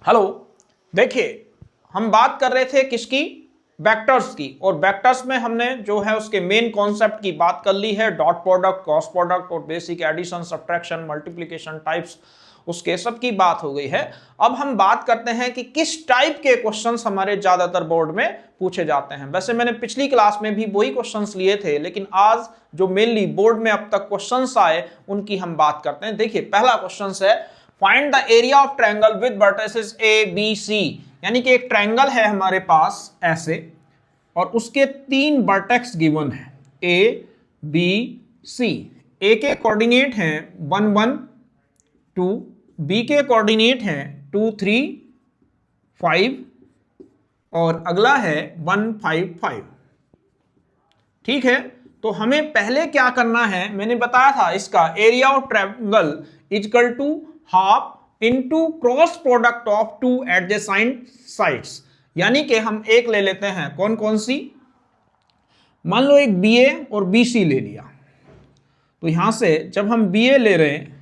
Hello, देखिए हम बात कर रहे थे किसकी, वेक्टर्स की। और वेक्टर्स में हमने जो है उसके मेन कॉन्सेप्ट की बात कर ली है, डॉट प्रोडक्ट, क्रॉस प्रोडक्ट और basic addition, subtraction, multiplication types, उसके सब की बात हो गई है। अब हम बात करते हैं कि किस टाइप के क्वेश्चंस हमारे ज्यादातर बोर्ड में पूछे जाते हैं। वैसे मैंने पिछली क्लास में भी वही क्वेश्चंस लिए थे, लेकिन आज जो मेनली बोर्ड में अब तक क्वेश्चंस आए उनकी हम बात करते हैं। देखिए पहला क्वेश्चन है, find the area of triangle with vertices A B C. यानी कि एक ट्रायंगल है हमारे पास ऐसे, और उसके 3 वर्टेक्स गिवन है, ए बी सी। ए के कोऑर्डिनेट हैं 1 1 2, बी के कोऑर्डिनेट हैं 2 3 5 और अगला है 1 5 5। ठीक है, तो हमें पहले क्या करना है, मैंने बताया था इसका area of triangle equal to half into cross product of 2 adjacent sides. यानी कि हम एक ले लेते हैं, कौन कौन सी, मान लो एक बी ए और बी सी ले लिया। तो यहां से जब हम बी ए ले रहे हैं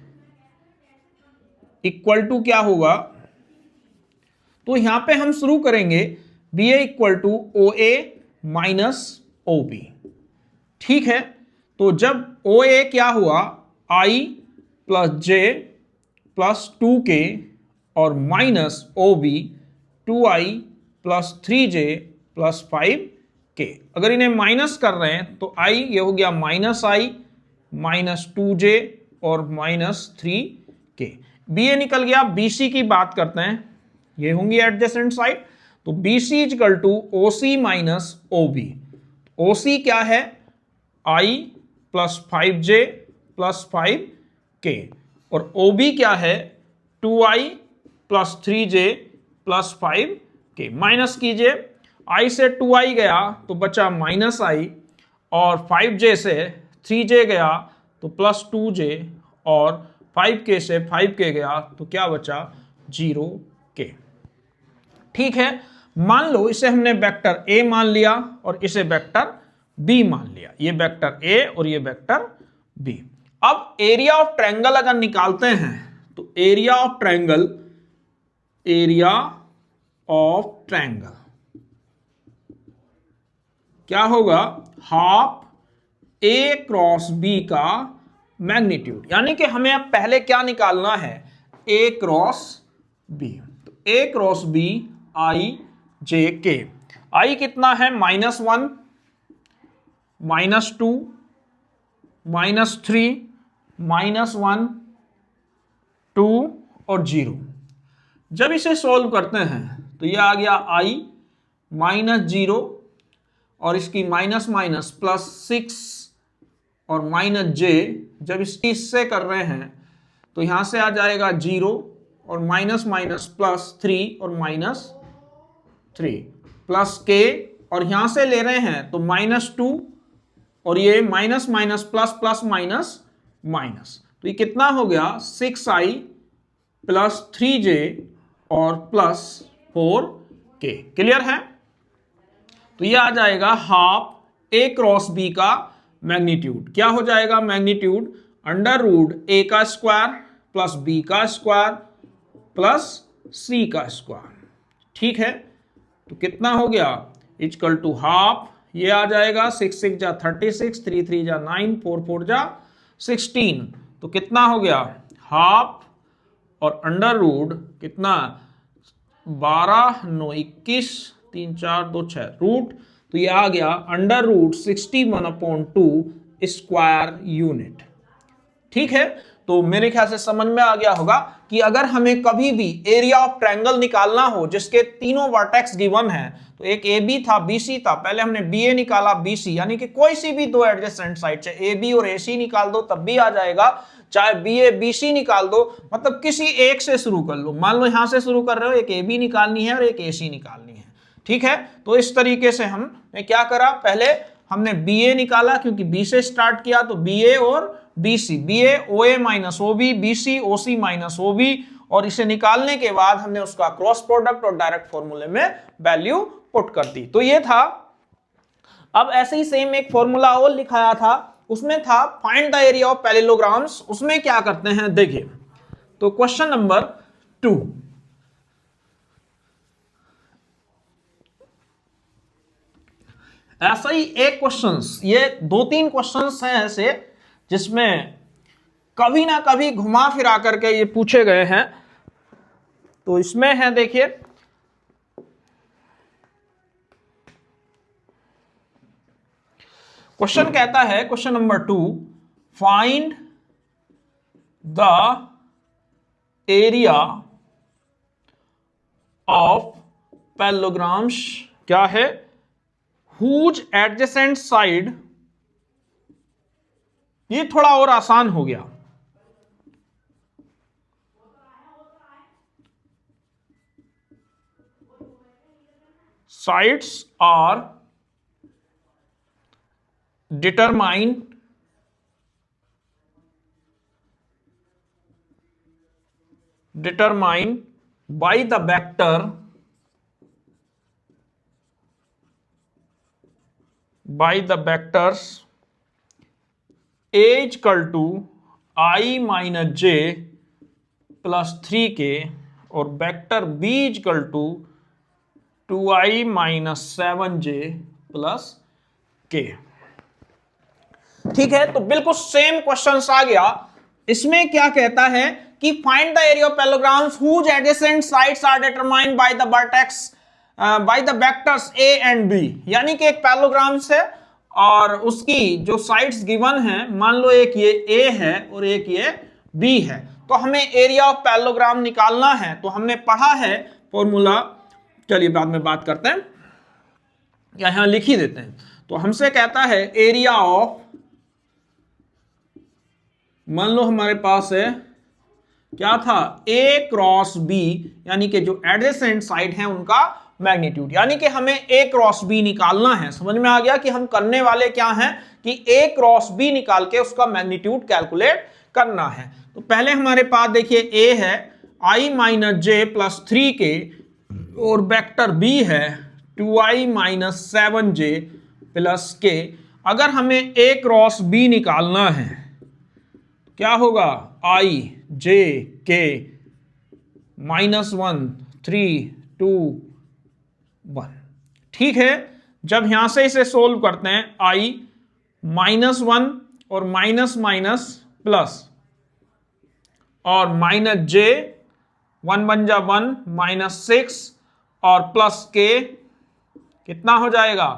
इक्वल टू क्या होगा, तो यहां पे हम शुरू करेंगे B A equal to O A minus O B. ठीक है, तो जब ओ ए क्या हुआ, आई प्लस जे प्लस 2k और minus O B 2i plus 3j plus 5k। अगर इन्हें माइनस कर रहे हैं तो i ये हो गया माइनस आई माइनस 2j और माइनस 3k। बी ए निकल गया। बी सी की बात करते हैं, ये होंगी एडजेसेंट साइड। तो B C equal to O C minus O B. O C क्या है, i plus 5j plus 5k और ओ बी क्या है 2i plus 3j plus 5k। Minus कीजिए, i से 2i गया तो बचा माइनस आई और 5j से 3j गया तो प्लस 2j और 5k से 5k गया तो क्या बचा 0k। ठीक है, मान लो इसे हमने वेक्टर a मान लिया और इसे वेक्टर b मान लिया। ये वेक्टर a और ये वेक्टर b। अब एरिया ऑफ ट्रायंगल अगर निकालते हैं तो एरिया ऑफ ट्रायंगल क्या होगा, हाफ ए क्रॉस बी का मैग्नीट्यूड। यानी कि हमें अब पहले क्या निकालना है, ए क्रॉस बी। तो ए क्रॉस बी आई जे के। आई कितना है, -1 -2 -3 -1 2 और 0। जब इसे सॉल्व करते हैं तो यह आ गया i -0 और इसकी माइनस माइनस +6 और -j। जब इससे कर रहे हैं तो यहां से आ जाएगा 0 और माइनस माइनस +3 और -3 प्लस k और यहां से ले रहे हैं तो -2 और ये minus minus plus plus minus minus. तो ये कितना हो गया 6i प्लस 3j और प्लस 4k। क्लियर है, तो ये आ जाएगा हाफ ए क्रॉस बी का मैग्नीट्यूड। क्या हो जाएगा मैग्नीट्यूड, अंडर रूट ए का स्क्वायर प्लस बी का स्क्वायर प्लस सी का स्क्वायर। ठीक है, तो कितना हो गया इक्वल टू हाफ, ये आ जाएगा 6 6 जा 36, 3 3 जा 9, 4 4 जा 16। तो कितना हो गया हाफ और अंडर रूट कितना 12 9 21 3 4 2 6 रूट। तो ये आ गया अंडर रूट 61/2 स्क्वायर यूनिट। ठीक है, तो मेरे ख्याल से समझ में आ गया होगा कि अगर हमें कभी भी एरिया ऑफ ट्रायंगल निकालना हो जिसके तीनों वर्टेक्स गिवन है, तो एक ए बी था बी सी था, पहले हमने बी ए निकाला बी सी, यानी कि कोई सी भी दो एडजेसेंट साइड से ए बी और ए सी निकाल दो तब भी आ जाएगा, चाहे बी ए बी सी निकाल दो, मतलब किसी एक से शुरू कर लो। मान लो यहां से शुरू कर रहे हो, एक ए बी निकालनी है और एक ए सी निकालनी है। ठीक है, तो इस तरीके से हमने क्या करा, पहले हमने बी ए निकाला क्योंकि बी से स्टार्ट किया, तो बी ए और B C, B A O A minus O B, B C O C minus O B, और इसे निकालने के बाद हमने उसका क्रॉस प्रोडक्ट और डायरेक्ट फॉर्मूले में वैल्यू पुट कर दी। तो ये था। अब ऐसे ही सेम एक फॉर्मूला और लिखाया था, उसमें था find the area of parallelograms. उसमें क्या करते हैं देखिए, तो क्वेश्चन नंबर 2, ऐसा ही एक क्वेश्चंस, ये 2-3 क्वेश्चंस हैं ऐसे जिसमें कभी ना कभी घुमा फिरा करके ये पूछे गए हैं। तो इसमें है, देखिए क्वेश्चन कहता है, question number 2, find the area of parallelograms, क्या है, हुज एडजेसेंट साइड, ये थोड़ा और आसान हो गया, sides are determined by the vector vectors a is equal to I minus j plus 3k और vector b is equal to 2i minus 7j plus k। ठीक है, तो बिल्कुल सेम क्वेश्चन आ गया। इसमें क्या कहता है कि find the area of parallelograms whose adjacent sides are determined by the vertex by the vectors a and b। यानी कि एक पैरेललोग्राम्स है और उसकी जो साइड्स गिवन है, मान लो एक ये a है और एक ये b है, तो हमें एरिया ऑफ पैरेललोग्राम निकालना है। तो हमने पढ़ा है फॉर्मूला, चलिए बाद में बात करते हैं या यहां लिख ही देते हैं। तो हमसे कहता है एरिया ऑफ, मान लो हमारे पास है क्या था, a क्रॉस b, यानी कि जो एडजेसेंट साइड है उनका मैग्नीट्यूड, यानी कि हमें a क्रॉस b निकालना है। समझ में आ गया कि हम करने वाले क्या हैं कि a क्रॉस b निकाल के उसका मैग्नीट्यूड कैलकुलेट करना है। तो पहले हमारे पास देखिए a है i minus j plus 3k और वेक्टर b है 2i minus 7j plus k। अगर हमें a क्रॉस b निकालना है क्या होगा, i j k माइनस 1 3 2 1। ठीक है, जब यहां से इसे सोल्व करते हैं, i माइनस 1 और माइनस माइनस प्लस और माइनस j 1 बन जा 1 माइनस 6 और प्लस के कितना हो जाएगा,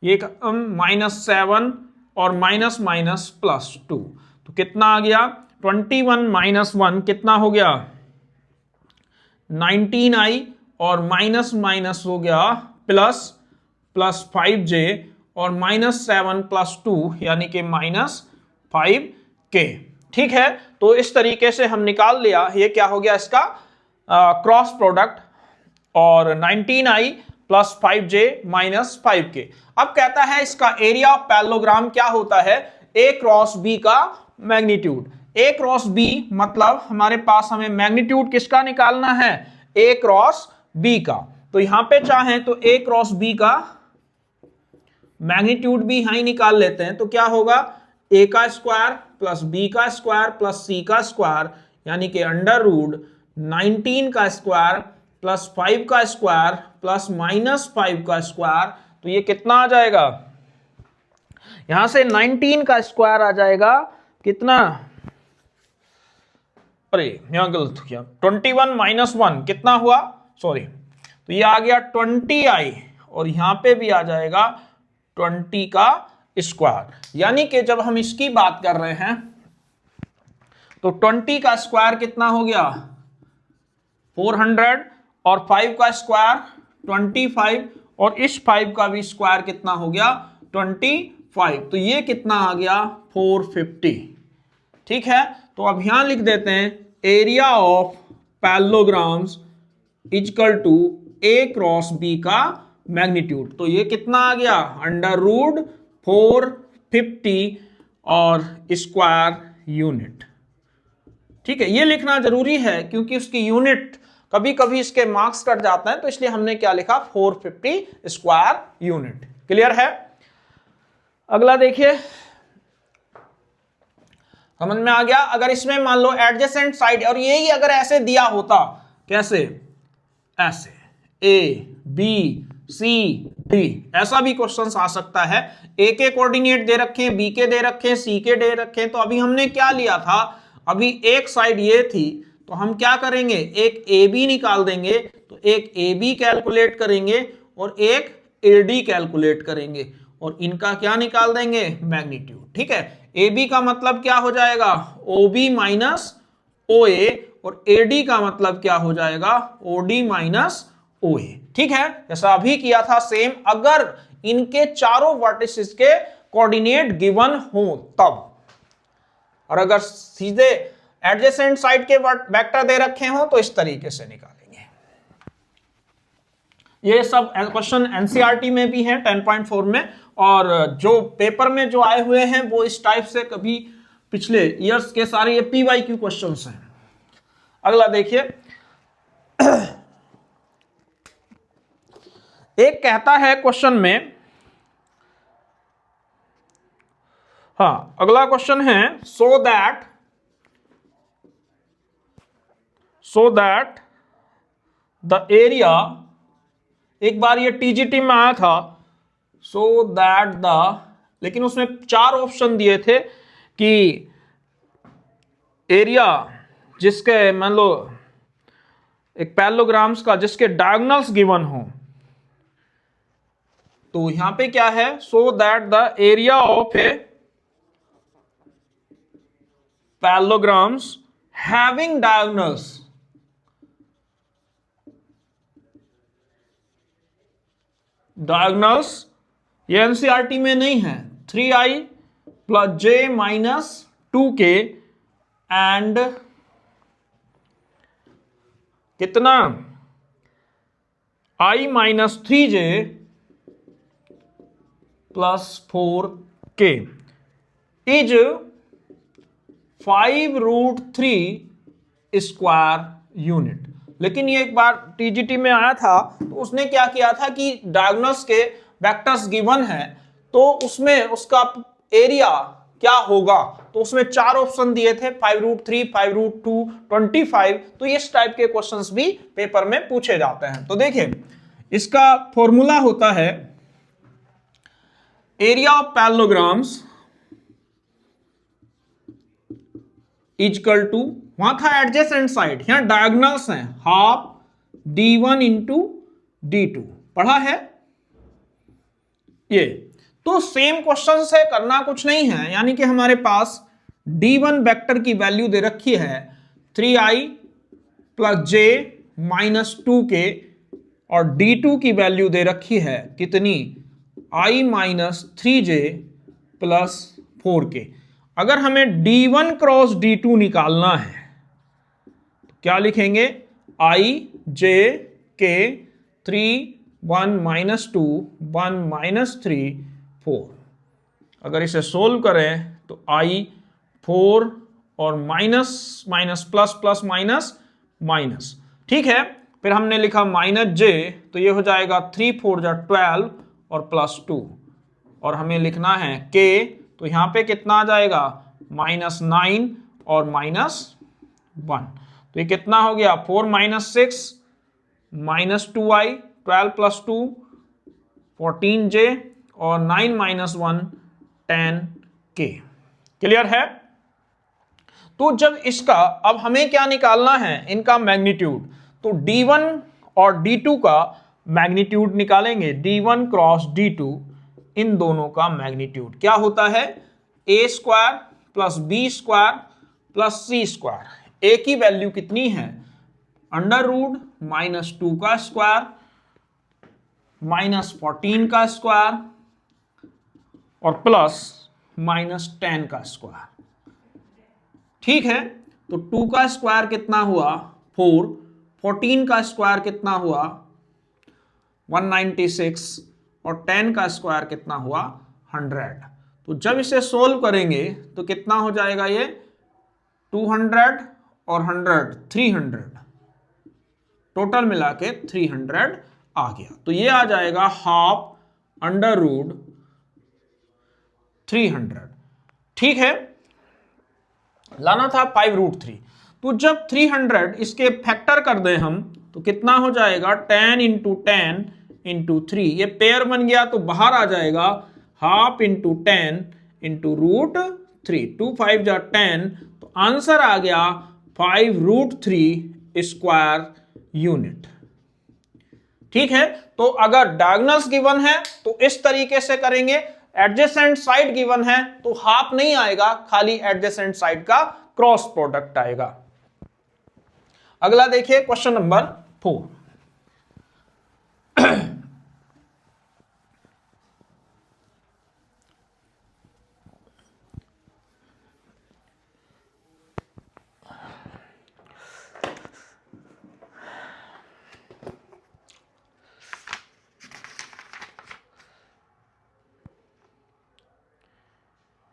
ये माइनस 7 और माइनस माइनस प्लस 2, तो कितना आ गया 21 माइनस 1 कितना हो गया 19i और माइनस माइनस हो गया प्लस प्लस 5j और माइनस 7 प्लस 2 यानी कि माइनस 5k। ठीक है, तो इस तरीके से हम निकाल लिया, ये क्या हो गया इसका क्रॉस प्रोडक्ट, और 19i plus 5j minus 5k। अब कहता है इसका एरिया ऑफ पैरेललोग्राम क्या होता है, a क्रॉस b का मैग्नीट्यूड। a क्रॉस b मतलब हमारे पास हमें मैग्नीट्यूड किसका निकालना है, a क्रॉस b का। तो यहां पे चाहें तो a क्रॉस b का मैग्नीट्यूड भी यहां ही निकाल लेते हैं। तो क्या होगा, a का स्क्वायर प्लस b का स्क्वायर प्लस c का स्क्वायर यानी कि अंडर रूट 19 का स्क्वायर प्लस 5 का स्क्वायर प्लस माइनस 5 का स्क्वायर। तो ये कितना आ जाएगा, यहां से 19 का स्क्वायर आ जाएगा कितना, अरे यहां गलत हो गया, 21 माइनस 1 कितना हुआ, सॉरी, तो ये आ गया 20i और यहां पे भी आ जाएगा 20 का स्क्वायर। यानी कि जब हम इसकी बात कर रहे हैं तो 20 का स्क्वायर कितना हो गया 400 और 5 का स्क्वायर 25 और इस 5 का भी स्क्वायर कितना हो गया 25, तो ये कितना आ गया 450। ठीक है, तो अब यहां लिख देते हैं area of parallelograms equal to a cross b का मैग्नीट्यूड। तो ये कितना आ गया अंडर रूट 450 और स्क्वायर यूनिट। ठीक है, ये लिखना जरूरी है क्योंकि उसकी यूनिट कभी कभी इसके मार्क्स कट जाते हैं, तो इसलिए हमने क्या लिखा 450 स्क्वायर यूनिट। क्लियर है। अगला देखिए, समझ में आ गया। अगर इसमें मान लो एडजेसेंट साइड और यही अगर ऐसे दिया होता, कैसे, ऐसे a b c 3। ऐसा भी क्वेश्चन आ सकता है, ए के कोऑर्डिनेट दे रखे हैं, बी के दे रखे हैं, सी के दे रखे हैं। तो अभी हमने क्या लिया था, अभी एक साइड ये थी, तो हम क्या करेंगे, एक ए बी निकाल देंगे। तो एक ए बी कैलकुलेट करेंगे और एक ए डी कैलकुलेट करेंगे और इनका क्या निकाल देंगे, मैग्नीट्यूड। ठीक है, ए बी का मतलब क्या हो जाएगा, ओ बी माइनस ओ ए, और ए डी का मतलब क्या हो जाएगा, ओ डी माइनस ओ ए। ठीक है, जैसा अभी किया था सेम, अगर इनके चारों वर्टिसेस के कोऑर्डिनेट गिवन हो तब, और अगर सीधे एडजेसेंट साइड के वेक्टर दे रखे हो तो इस तरीके से निकालेंगे। ये सब क्वेश्चन एनसीईआरटी में भी है 10.4 में, और जो पेपर में जो आए हुए हैं वो इस टाइप से कभी पिछले ईयर्स के सारे ये पीवाईक्यू क्वेश्चंस हैं। अगला देखिए, एक कहता है क्वेश्चन में, हाँ अगला क्वेश्चन है, सो दैट द एरिया, एक बार ये टीजीटी में आया था, सो दैट द, लेकिन उसमें 4 ऑप्शन दिए थे कि एरिया जिसके मान लो एक पैरेललोग्राम्स का जिसके डायगोनल्स गिवन हो, तो यहां पे क्या है, so that the area of A parallelograms having diagonals, ये एनसीईआरटी में नहीं है, 3i plus j minus 2k and कितना, i minus 3j plus 4k is 5√3 square unit. लेकिन ये एक बार टीजीटी में आया था, तो उसने क्या किया था कि डायगोनल्स के वेक्टर्स गिवन है, तो उसमें उसका एरिया क्या होगा, तो उसमें 4 ऑप्शन दिए थे, 5√3, 5√2, 25। तो इस टाइप के क्वेश्चंस भी पेपर में पूछे जाते हैं। तो देखिए, इसका फॉर्मूला होता है area of parallelograms equal to, वहां था एडजेसेंट साइड, यहां डायगोनल्स हैं, हाफ d1 इंटू d2, पढ़ा है ये। तो सेम क्वेश्चन से करना कुछ नहीं है, यानी कि हमारे पास d1 वेक्टर की वैल्यू दे रखी है 3i plus j minus 2k, और d2 की वैल्यू दे रखी है कितनी, i minus 3j plus 4k। अगर हमें d1 क्रॉस d2 निकालना है तो क्या लिखेंगे, i j k 3 1 minus 2 1 minus 3 4। अगर इसे सोल्व करें तो i 4 और minus minus plus plus minus minus, ठीक है। फिर हमने लिखा माइनस j, तो ये हो जाएगा 3 4 जा 12 और प्लस 2, और हमें लिखना है k, तो यहां पे कितना आ जाएगा, माइनस 9 और माइनस 1। तो ये कितना हो गया, 4 minus 6 minus 2i, 12 plus 2 14j, और 9 माइनस 1 10k। क्लियर है। तो जब इसका, अब हमें क्या निकालना है, इनका मैग्नीट्यूड, तो d1 और d2 का मैग्नीट्यूड निकालेंगे, d1 क्रॉस d2, इन दोनों का मैग्नीट्यूड क्या होता है, a square plus B square plus C square. A की वैल्यू कितनी है, अंडर रूट माइनस 2 का स्क्वायर माइनस 14 का स्क्वायर और प्लस माइनस 10 का स्क्वायर। ठीक है, तो 2 का स्क्वायर कितना हुआ 4, 14 का स्क्वायर कितना हुआ 196, और 10 का स्क्वायर कितना हुआ 100। तो जब इसे सोल्व करेंगे तो कितना हो जाएगा, ये 200 और 100 300, टोटल मिला के 300 आ गया। तो ये आ जाएगा हाफ अंडर रूट 300। ठीक है, लाना था 5√3। तो जब 300 इसके फैक्टर कर दें हम, तो कितना हो जाएगा 10 इंटू 10 इंटू 3, ये पेयर बन गया तो बाहर आ जाएगा हाफ इंटू 10 इंटू रूट 3, 2 5 जा 10, तो आंसर आ गया 5√3 स्क्वायर यूनिट। ठीक है, तो अगर डायगोनल्स गिवन है तो इस तरीके से करेंगे, एडजेसेंट साइड गिवन है तो हाफ नहीं आएगा, खाली एडजेसेंट साइड का क्रॉस प्रोडक्ट आएगा। अगला देखिए क्वेश्चन नंबर 4।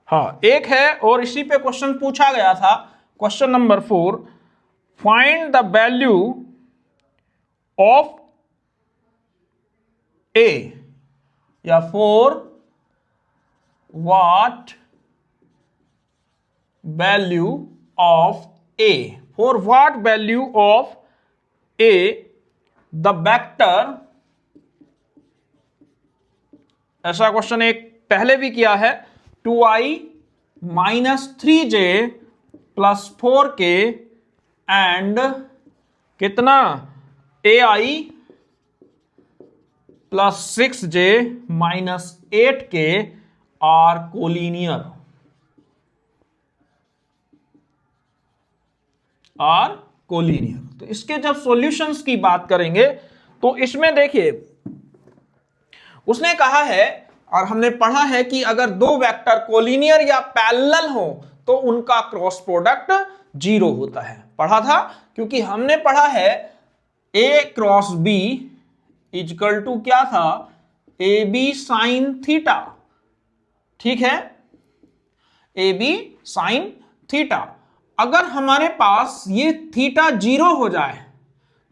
हाँ, एक है और इसी पे क्वेश्चन पूछा गया था। Question number 4, find the value of A या for what value of A, for what value of A the vector, ऐसा क्वेश्चन एक पहले भी किया है, 2i - 3j + 4k एंड कितना ai + 6j - 8k are collinear, तो इसके जब सॉल्यूशंस की बात करेंगे तो इसमें देखिए उसने कहा है और हमने पढ़ा है कि अगर दो वेक्टर कोलिनियर या पैरेलल हो तो उनका क्रॉस प्रोडक्ट 0 होता है, पढ़ा था, क्योंकि हमने पढ़ा है a cross b equal to क्या था, ab sin थीटा। ठीक है, ab sin थीटा। अगर हमारे पास ये थीटा 0 हो जाए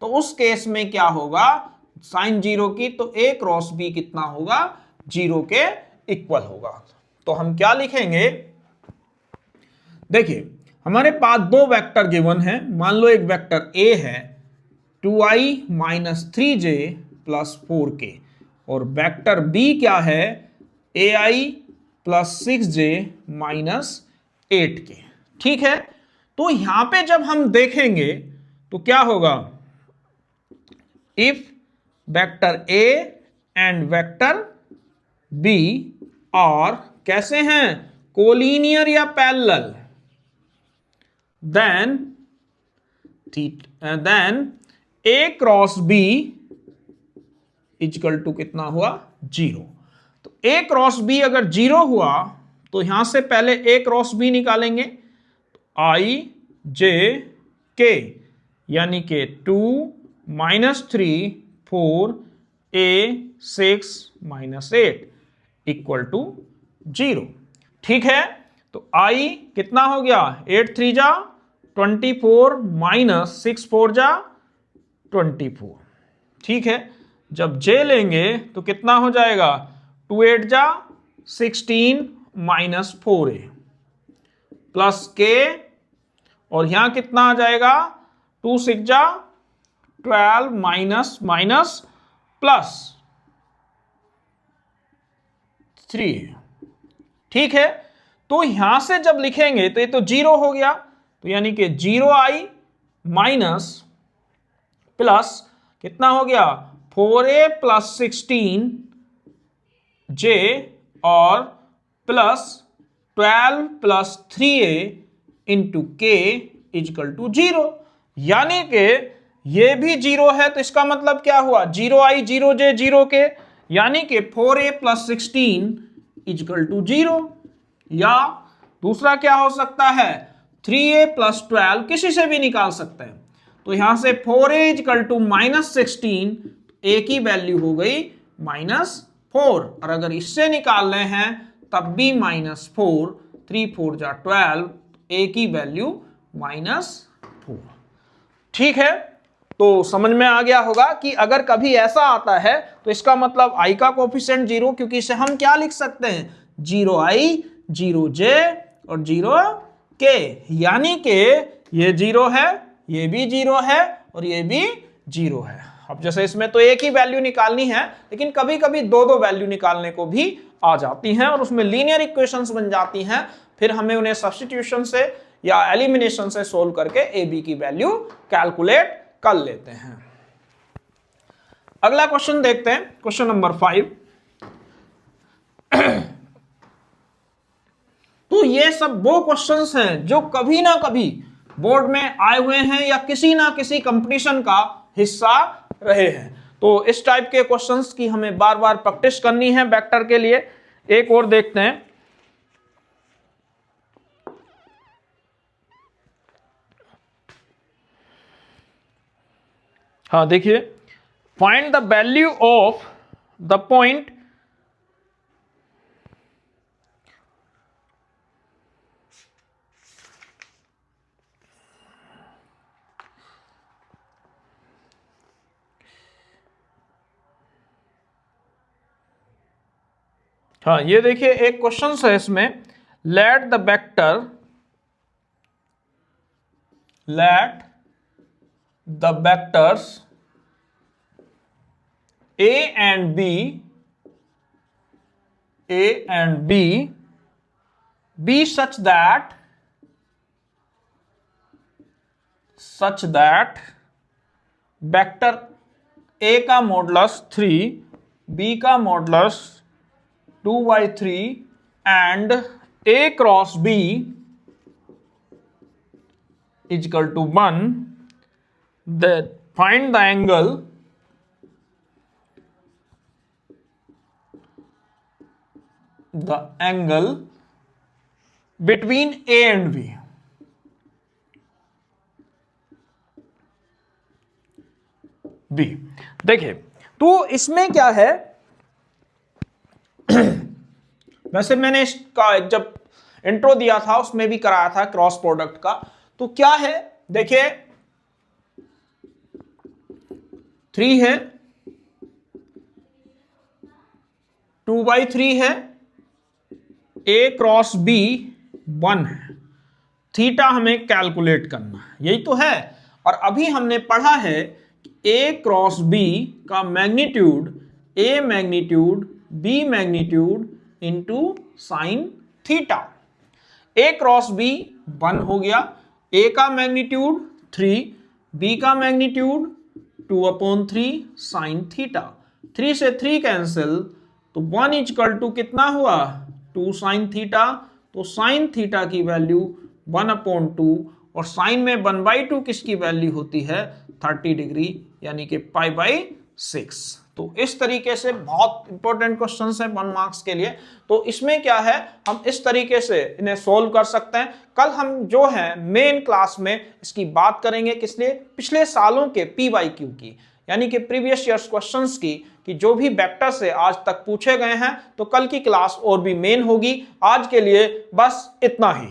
तो उस केस में क्या होगा, साइन 0 की, तो a क्रॉस b कितना होगा, 0 के इक्वल होगा। तो हम क्या लिखेंगे, देखिए हमारे पास दो वेक्टर गिवन है, मान लो एक वेक्टर a है 2i - 3j + 4k और वेक्टर b क्या है ai + 6j - 8k। ठीक है, तो यहां पे जब हम देखेंगे तो क्या होगा, if vector a and vector b और कैसे हैं, कोलिनियर या parallel, then a cross b equal to कितना हुआ, 0। तो a क्रॉस b अगर 0 हुआ तो यहां से पहले a क्रॉस b निकालेंगे, तो i j k यानी कि 2 - 3 4 a 6 - 8 इक्वल टू 0। ठीक है, तो i कितना हो गया, 8 3 जा 24 - 6 4 जा 24। ठीक है, जब j लेंगे तो कितना हो जाएगा, 2 8 जा 16 - 4a प्लस k, और यहां कितना आ जाएगा, 2 6 जा 12 माइनस प्लस 3। ठीक है, तो यहां से जब लिखेंगे तो ये तो 0 हो गया, तो यानी कि 0i माइनस प्लस कितना हो गया, 4a + 16j और प्लस 12 + 3a into k equal to 0, यानी कि ये भी 0 है, तो इसका मतलब क्या हुआ, 0i 0j 0k, यानी कि 4a + 16 इक्वल टू 0। या दूसरा क्या हो सकता है, 3a + 12 किसी से भी निकाल सकते हैं, तो यहां से 4a इक्वल टू -16, a की वैल्यू हो गई -4, और अगर इससे निकाल रहे हैं तब भी -4, 3 4 जा 12, a की वैल्यू -4। ठीक है, तो समझ में आ गया होगा कि अगर कभी ऐसा आता है तो इसका मतलब i का कोफिशिएंट 0, क्योंकि इसे हम क्या लिख सकते हैं, 0i 0j और 0k, यानी कि ये 0 है, ये भी 0 है और ये भी 0 है। अब जैसे इसमें तो एक ही वैल्यू निकालनी है, लेकिन कभी कभी दो दो वैल्यू निकालने को भी आ जाती हैं और उसमें लीनियर इक्वेशंस बन जाती हैं, फिर हमें उन्हें सब्स्टिट्यूशन से या एलिमिनेशन से सोल्व करके ए बी की वैल्यू कैलकुलेट कर लेते हैं। अगला क्वेश्चन देखते हैं, क्वेश्चन नंबर 5। तो ये सब वो क्वेश्चंस हैं जो कभी ना कभी बोर्ड में आए हुए हैं या किसी ना किसी कंपटीशन का हिस्सा रहे हैं। तो इस टाइप के क्वेश्चंस की हमें बार बार प्रैक्टिस करनी है वेक्टर के लिए। एक और देखते हैं, हाँ देखिए, find the value of the point हाँ ये देखिए एक क्वेश्चन है इसमें, let the vectors a and b be such that vector a का मॉडुलस 3, b का modulus 2/3 and a cross b is equal to 1, then find the angle between a and b। देखिए तो इसमें क्या है, वैसे मैंने इसका जब इंट्रो दिया था उसमें भी कराया था क्रॉस प्रोडक्ट का। तो क्या है देखिए, 3 है, 2/3 है, a क्रॉस b 1 है, थीटा हमें कैलकुलेट करना है, यही तो है। और अभी हमने पढ़ा है a क्रॉस b का magnitude a magnitude b magnitude into sine theta. a cross b 1 हो गया, a का मैग्नीट्यूड 3, b का मैग्नीट्यूड 2/3 साइन थीटा। 3 से 3 कैंसिल, तो 1 इक्वल टू कितना हुआ, 2 साइन थीटा। तो साइन थीटा की वैल्यू 1/2 और साइन में 1/2 किसकी वैल्यू होती है, 30 डिग्री, यानी कि π/6। तो इस तरीके से बहुत इंपॉर्टेंट क्वेश्चंस है 1 मार्क्स के लिए। तो इसमें क्या है, हम इस तरीके से इन्हें सोल्व कर सकते हैं। कल हम जो है मेन क्लास में इसकी बात करेंगे, किस लिए, पिछले सालों के PYQ की, यानी कि प्रीवियस ईयर्स क्वेश्चंस की, कि जो भी वेक्टर से आज तक पूछे गए हैं। तो कल की क्लास और भी मेन होगी। आज के लिए बस इतना ही।